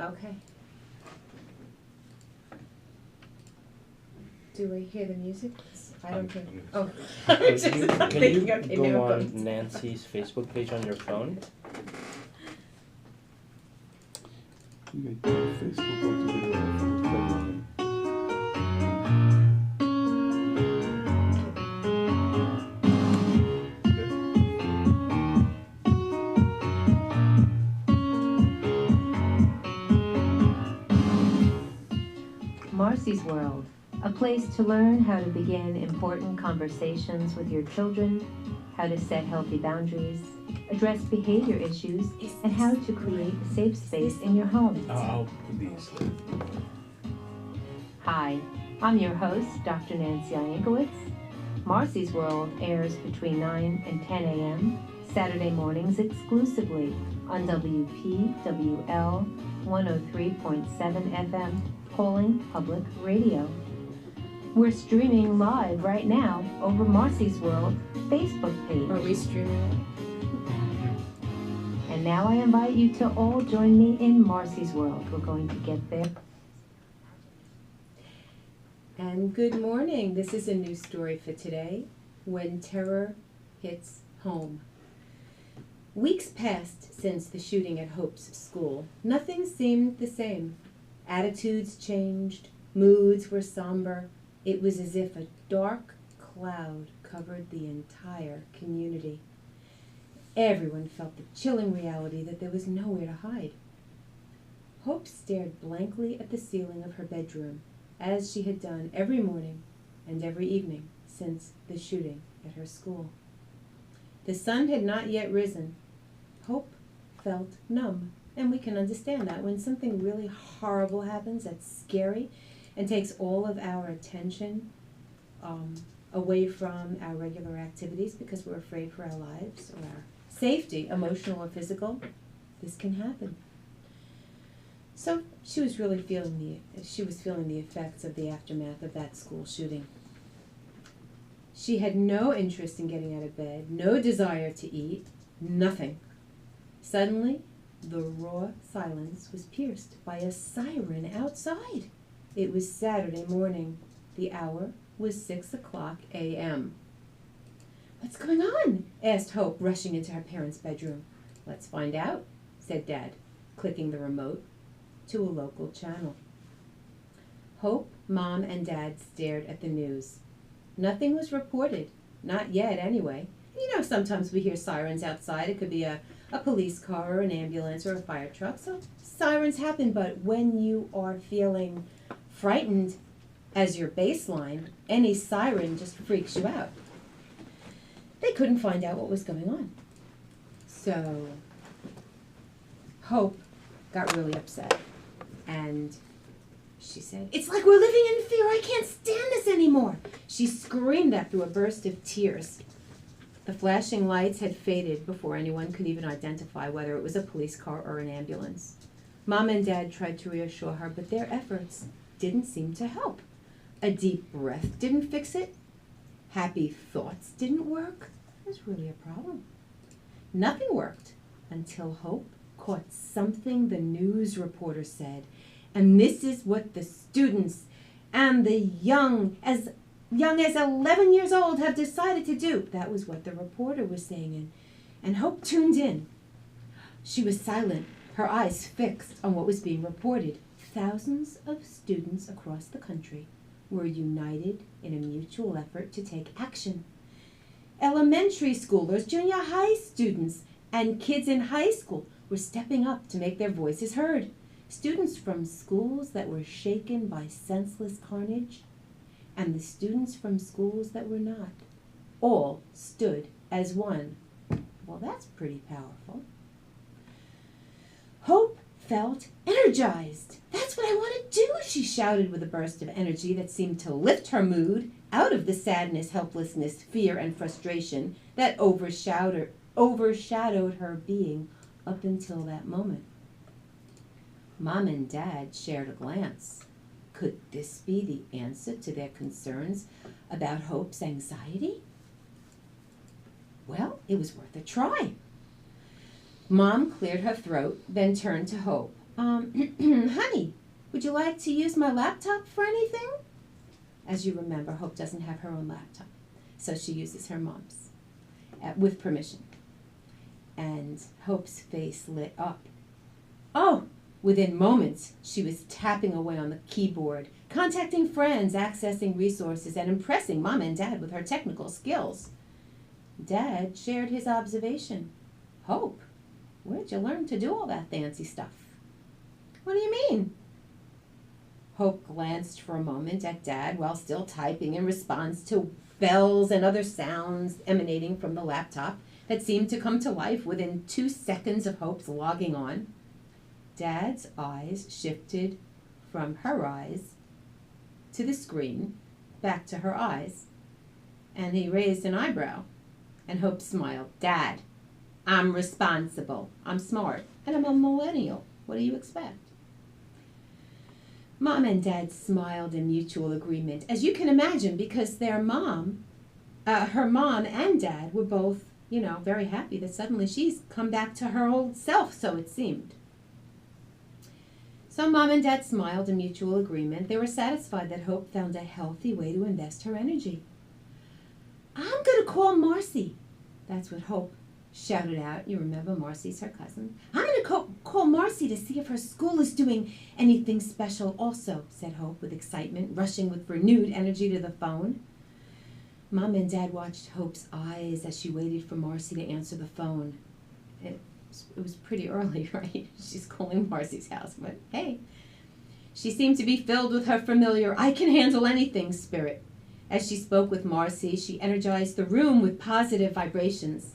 Okay. Do I hear the music? I don't think. Oh, I'm just thinking. Okay, go on Nancy's Facebook page on your phone? You can go on Facebook or to the Marcy's World, a place to learn how to begin important conversations with your children, how to set healthy boundaries, address behavior issues, and how to create a safe space in your home. I'll put these. Hi, I'm your host, Dr. Nancy Iankowitz. Marcy's World airs between 9 and 10 a.m. Saturday mornings exclusively on WPWL 103.7 FM, Pawling Public Radio. We're streaming live right now over Marcy's World Facebook page. Are we streaming? And now I invite you to all join me in Marcy's World. We're going to get there. And good morning. This is a new story for today, When Terror Hits Home. Weeks passed since the shooting at Hope's school. Nothing seemed the same. Attitudes changed, moods were somber. It was as if a dark cloud covered the entire community. Everyone felt the chilling reality that there was nowhere to hide. Hope stared blankly at the ceiling of her bedroom, as she had done every morning and every evening since the shooting at her school. The sun had not yet risen. Hope felt numb, and we can understand that. When something really horrible happens that's scary and takes all of our attention away from our regular activities because we're afraid for our lives or our safety, emotional or physical, this can happen. So she was really feeling the effects of the aftermath of that school shooting. She had no interest in getting out of bed, no desire to eat, nothing. Suddenly, the raw silence was pierced by a siren outside. It was Saturday morning. The hour was 6 o'clock a.m. "What's going on?" asked Hope, rushing into her parents' bedroom. "Let's find out," said Dad, clicking the remote to a local channel. Hope, Mom, and Dad stared at the news. Nothing was reported, not yet anyway. You know, sometimes we hear sirens outside. It could be a police car or an ambulance or a fire truck. So sirens happen, but when you are feeling frightened as your baseline, any siren just freaks you out. They couldn't find out what was going on. So Hope got really upset, and she said, "It's like we're living in fear. I can't stand this anymore." She screamed that through a burst of tears. The flashing lights had faded before anyone could even identify whether it was a police car or an ambulance. Mom and Dad tried to reassure her, but their efforts didn't seem to help. A deep breath didn't fix it. Happy thoughts didn't work. It was really a problem. Nothing worked until Hope caught something the news reporter said. And this is what the students and the young as 11 years old have decided to do. That was what the reporter was saying, and Hope tuned in. She was silent, her eyes fixed on what was being reported. Thousands of students across the country were united in a mutual effort to take action. Elementary schoolers, junior high students, and kids in high school were stepping up to make their voices heard. Students from schools that were shaken by senseless carnage, and the students from schools that were not, all stood as one. Well, that's pretty powerful. Hope felt energized. "That's what I want to do," she shouted with a burst of energy that seemed to lift her mood out of the sadness, helplessness, fear, and frustration that overshadowed her being up until that moment. Mom and Dad shared a glance. Could this be the answer to their concerns about Hope's anxiety? Well, it was worth a try. Mom cleared her throat, then turned to Hope. Honey, would you like to use my laptop for anything? As you remember, Hope doesn't have her own laptop, so she uses her mom's with permission. And Hope's face lit up. Oh! Within moments, she was tapping away on the keyboard, contacting friends, accessing resources, and impressing Mom and Dad with her technical skills. Dad shared his observation. Hope, where'd you learn to do all that fancy stuff? What do you mean? Hope glanced for a moment at Dad while still typing in response to bells and other sounds emanating from the laptop that seemed to come to life within 2 seconds of Hope's logging on. Dad's eyes shifted from her eyes to the screen, back to her eyes, and he raised an eyebrow, and Hope smiled. Dad, I'm responsible, I'm smart, and I'm a millennial. What do you expect? Mom and Dad smiled in mutual agreement, as you can imagine, because their mom, her mom and Dad were both, very happy that suddenly she's come back to her old self, so it seemed. So Mom and Dad smiled in mutual agreement. They were satisfied that Hope found a healthy way to invest her energy. I'm going to call Marcy. That's what Hope shouted out. You remember Marcy's her cousin. I'm going to call Marcy to see if her school is doing anything special also, said Hope with excitement, rushing with renewed energy to the phone. Mom and Dad watched Hope's eyes as she waited for Marcy to answer the phone. It was pretty early, right? She's calling Marcy's house, but hey. She seemed to be filled with her familiar, I can handle anything spirit. As she spoke with Marcy, she energized the room with positive vibrations.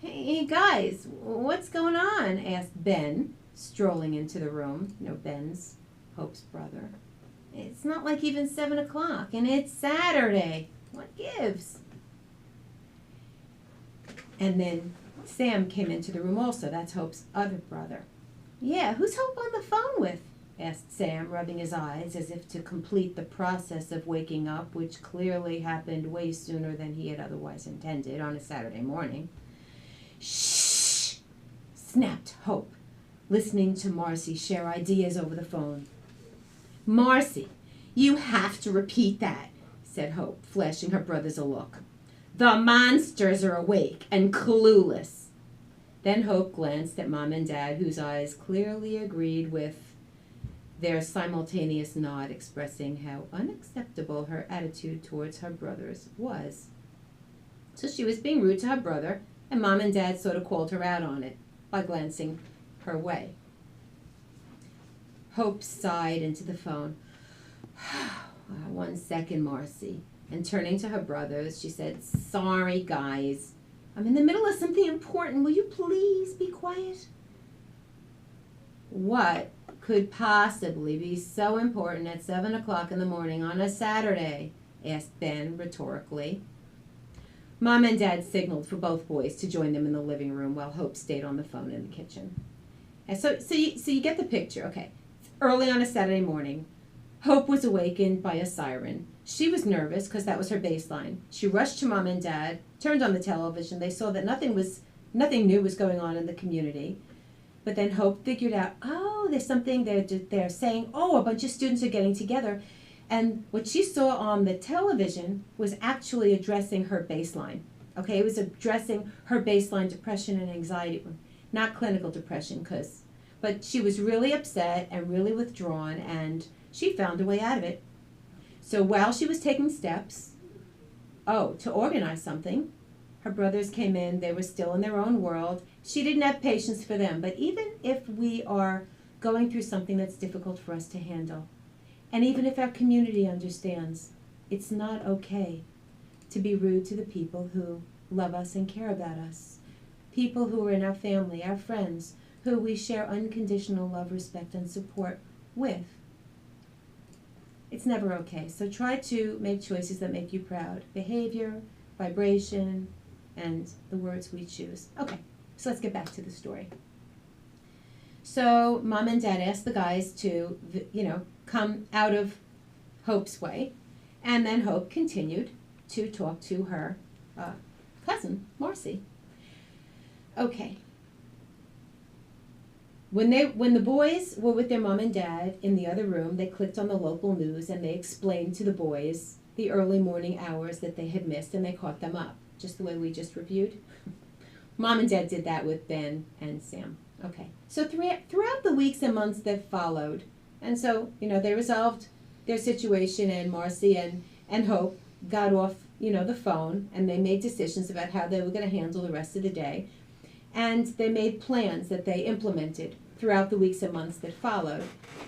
Hey guys, what's going on? Asked Ben, strolling into the room. Ben's Hope's brother. It's not like even 7 o'clock, and it's Saturday. What gives? And then Sam came into the room also. That's Hope's other brother. Yeah, who's Hope on the phone with? Asked Sam, rubbing his eyes as if to complete the process of waking up, which clearly happened way sooner than he had otherwise intended on a Saturday morning. Shh! Snapped Hope, listening to Marcy share ideas over the phone. Marcy, you have to repeat that, said Hope, flashing her brothers a look. The monsters are awake and clueless. Then Hope glanced at Mom and Dad, whose eyes clearly agreed with their simultaneous nod, expressing how unacceptable her attitude towards her brothers was. So she was being rude to her brother, and Mom and Dad sort of called her out on it by glancing her way. Hope sighed into the phone. 1 second, Marcy. And turning to her brothers, she said, Sorry, guys. I'm in the middle of something important. Will you please be quiet? What could possibly be so important at 7 o'clock in the morning on a Saturday? Asked Ben rhetorically. Mom and Dad signaled for both boys to join them in the living room while Hope stayed on the phone in the kitchen. And so you get the picture. Okay. It's early on a Saturday morning. Hope was awakened by a siren. She was nervous because that was her baseline. She rushed to Mom and Dad, turned on the television. They saw that nothing new was going on in the community. But then Hope figured out, there's something they're saying, a bunch of students are getting together. And what she saw on the television was actually addressing her baseline. Okay, it was addressing her baseline depression and anxiety, not clinical depression, but she was really upset and really withdrawn, and she found a way out of it. So while she was taking steps, to organize something, her brothers came in. They were still in their own world. She didn't have patience for them. But even if we are going through something that's difficult for us to handle, and even if our community understands, it's not okay to be rude to the people who love us and care about us, people who are in our family, our friends, who we share unconditional love, respect, and support with. It's never okay. So try to make choices that make you proud. Behavior, vibration, and the words we choose. Okay, so let's get back to the story. So Mom and Dad asked the guys to, come out of Hope's way, and then Hope continued to talk to her cousin, Marcy. Okay. When the boys were with their mom and dad in the other room, they clicked on the local news and they explained to the boys the early morning hours that they had missed, and they caught them up, just the way we just reviewed. Mom and Dad did that with Ben and Sam. Okay. So throughout the weeks and months that followed, and so, they resolved their situation, and Marcy and Hope got off, the phone, and they made decisions about how they were going to handle the rest of the day. And they made plans that they implemented throughout the weeks and months that followed.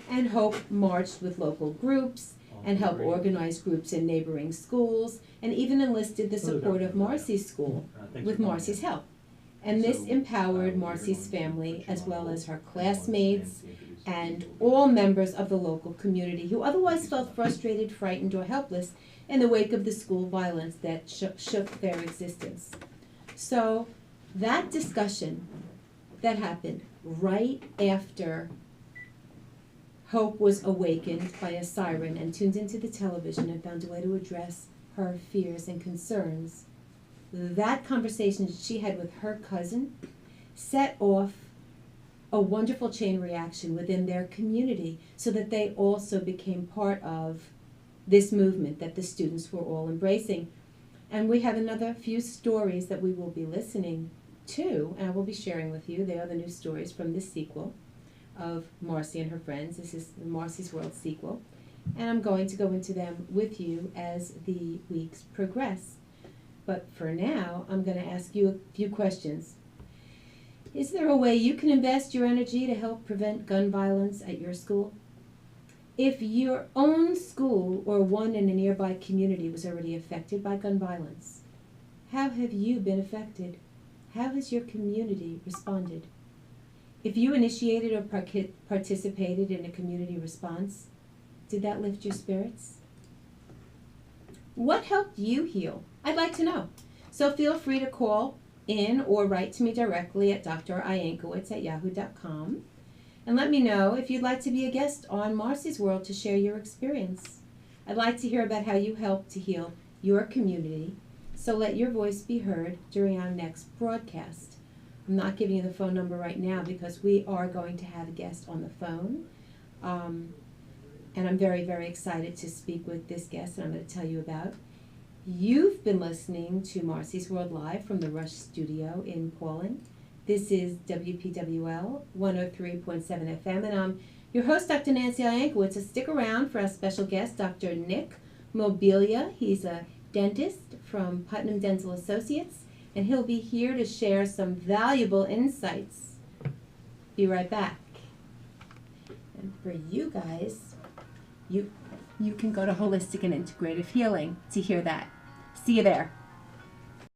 And Hope marched with local groups and helped organize groups in neighboring schools, and even enlisted the support of Marcy's school with Marcy's help. And this empowered Marcy's family, as well as her classmates and all members of the local community who otherwise felt frustrated, frightened, or helpless in the wake of the school violence that shook their existence. So that discussion that happened right after Hope was awakened by a siren and tuned into the television and found a way to address her fears and concerns, that conversation that she had with her cousin set off a wonderful chain reaction within their community, so that they also became part of this movement that the students were all embracing. And we have another few stories that we will be listening to, and I will be sharing with you. They are the new stories from this sequel of Marcy and her friends. This is the Marcy's World sequel, and I'm going to go into them with you as the weeks progress. But for now, I'm going to ask you a few questions. Is there a way you can invest your energy to help prevent gun violence at your school? If your own school or one in a nearby community was already affected by gun violence, how have you been affected? How has your community responded? If you initiated or participated in a community response, did that lift your spirits? What helped you heal? I'd like to know. So feel free to call in or write to me directly at driankowitz@yahoo.com. And let me know if you'd like to be a guest on Marcy's World to share your experience. I'd like to hear about how you helped to heal your community, so let your voice be heard during our next broadcast. I'm not giving you the phone number right now because we are going to have a guest on the phone. And I'm very, very excited to speak with this guest that I'm going to tell you about. You've been listening to Marcy's World Live from the Rush Studio in Pawling. This is WPWL 103.7 FM, and I'm your host, Dr. Nancy Iankowitz. So stick around for our special guest, Dr. Nick Mobilia. He's a dentist from Putnam Dental Associates, and he'll be here to share some valuable insights. Be right back. And for you guys, you can go to Holistic and Integrative Healing to hear that. See you there.